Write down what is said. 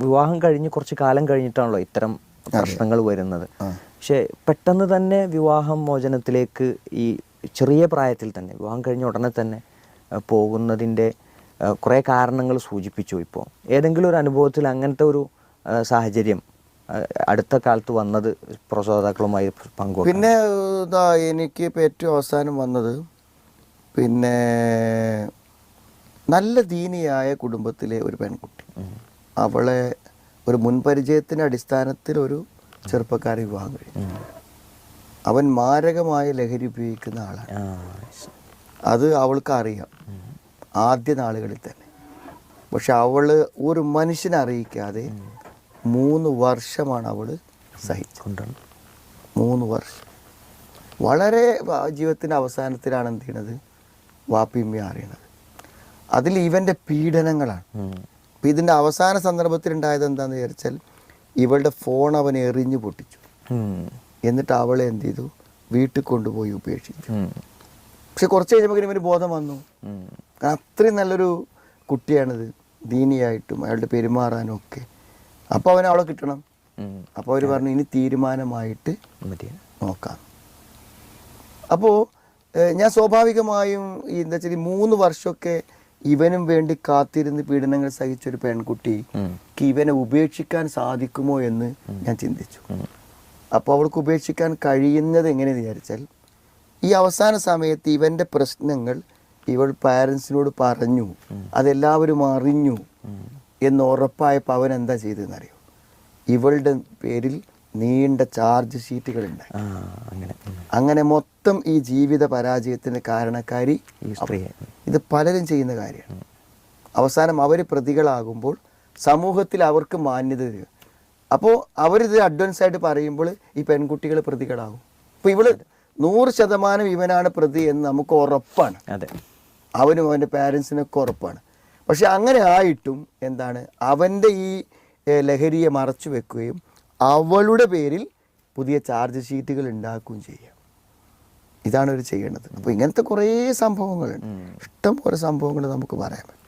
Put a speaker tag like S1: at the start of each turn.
S1: വിവാഹം കഴിഞ്ഞ് കുറച്ച് കാലം കഴിഞ്ഞിട്ടാണല്ലോ ഇത്തരം പ്രശ്നങ്ങൾ വരുന്നത്. പക്ഷേ പെട്ടെന്ന് തന്നെ വിവാഹം മോചനത്തിലേക്ക് ഈ ചെറിയ പ്രായത്തിൽ തന്നെ വിവാഹം കഴിഞ്ഞ ഉടനെ തന്നെ പോകുന്നതിൻ്റെ കുറേ കാരണങ്ങൾ സൂചിപ്പിച്ചു. ഇപ്പോൾ ഏതെങ്കിലും ഒരു അനുഭവത്തിൽ അങ്ങനത്തെ ഒരു സാഹചര്യം അടുത്ത കാലത്ത് വന്നത് ശ്രോതാക്കളുമായി പങ്കുവെക്കും?
S2: പിന്നെ എനിക്ക് ഇപ്പോൾ ഏറ്റവും അവസാനം വന്നത് പിന്നെ നല്ല ദീനിയായ കുടുംബത്തിലെ ഒരു പെൺകുട്ടി, അവളെ ഒരു മുൻപരിചയത്തിൻ്റെ അടിസ്ഥാനത്തിൽ ഒരു ചെറുപ്പക്കാരെ വിവാഹം കഴിയും. അവൻ മാരകമായ ലഹരി ഉപയോഗിക്കുന്ന ആളാണ്. അത് അവൾക്ക് അറിയാം ആദ്യ നാളുകളിൽ തന്നെ. പക്ഷെ അവൾ ഒരു മനുഷ്യനെ അറിയിക്കാതെ 3 വർഷമാണ് അവൾ സഹിച്ചത്. 3 വർഷം. വളരെ ജീവിതത്തിൻ്റെ അവസാനത്തിലാണ് എന്ത് ചെയ്യണത്, വാപ്പിയമ്മ അറിയണത്. അതിൽ ഇവൻ്റെ പീഡനങ്ങളാണ്. അപ്പം ഇതിൻ്റെ അവസാന സന്ദർഭത്തിൽ ഉണ്ടായത് എന്താണെന്ന് വിചാരിച്ചാൽ ഇവളുടെ ഫോൺ അവൻ എറിഞ്ഞു പൊട്ടിച്ചു. എന്നിട്ട് അവളെ എന്ത് ചെയ്തു, വീട്ടിൽ കൊണ്ടുപോയി ഉപേക്ഷിച്ചു. പക്ഷെ കുറച്ച് കഴിയുമ്പോൾ ഇവന് ബോധം വന്നു. അത്രയും നല്ലൊരു കുട്ടിയാണിത്, ദീനിയായിട്ടും അയാളുടെ പെരുമാറാനും ഒക്കെ. അപ്പോൾ അവൻ അവളെ കിട്ടണം. അപ്പോൾ അവർ പറഞ്ഞു ഇനി തീരുമാനമായിട്ട് നോക്കാം. അപ്പോൾ ഞാൻ സ്വാഭാവികമായും എന്താ വെച്ചാൽ 3 വർഷമൊക്കെ ഇവനും വേണ്ടി കാത്തിരുന്ന് പീഡനങ്ങൾ സഹിച്ചൊരു പെൺകുട്ടിക്ക് ഇവനെ ഉപേക്ഷിക്കാൻ സാധിക്കുമോ എന്ന് ഞാൻ ചിന്തിച്ചു. അപ്പോൾ അവൾക്ക് ഉപേക്ഷിക്കാൻ കഴിയുന്നത് എങ്ങനെയെന്ന് വിചാരിച്ചാൽ ഈ അവസാന സമയത്ത് ഇവൻ്റെ പ്രശ്നങ്ങൾ ഇവൾ പാരൻസിനോട് പറഞ്ഞു, അതെല്ലാവരും അറിഞ്ഞു എന്ന് ഉറപ്പായപ്പോൾ അവൻ എന്താ ചെയ്തതെന്നറിയോ, ഇവളുടെ പേരിൽ നീണ്ട ചാർജ് ഷീറ്റുകൾ ഉണ്ടായി. അങ്ങനെ മൊത്തം ഈ ജീവിത പരാജയത്തിന് കാരണക്കാരി ഇത് പലരും ചെയ്യുന്ന കാര്യമാണ്. അവസാനം അവർ പ്രതികളാകുമ്പോൾ സമൂഹത്തിൽ അവർക്ക് മാന്യത തരിക. അപ്പോൾ അവരിത് അഡ്വാൻസ് ആയിട്ട് പറയുമ്പോൾ ഈ പെൺകുട്ടികൾ പ്രതികളാകും. അപ്പോൾ ഇവള് 100% ഇവനാണ് പ്രതി എന്ന് നമുക്ക് ഉറപ്പാണ്. അവനും അവൻ്റെ പാരൻസിനൊക്കെ ഉറപ്പാണ്. പക്ഷെ അങ്ങനെ ആയിട്ടും എന്താണ്, അവൻ്റെ ഈ ലഹരിയെ മറച്ചു വെക്കുകയും അവളുടെ പേരിൽ പുതിയ ചാർജ് ഷീറ്റുകൾ ഉണ്ടാക്കുകയും ചെയ്യാം. ഇതാണ് അവർ ചെയ്യേണ്ടത്. അപ്പോൾ ഇങ്ങനത്തെ കുറേ സംഭവങ്ങളുണ്ട്, ഇഷ്ടം പോലെ സംഭവങ്ങൾ നമുക്ക് പറയാൻ പറ്റും.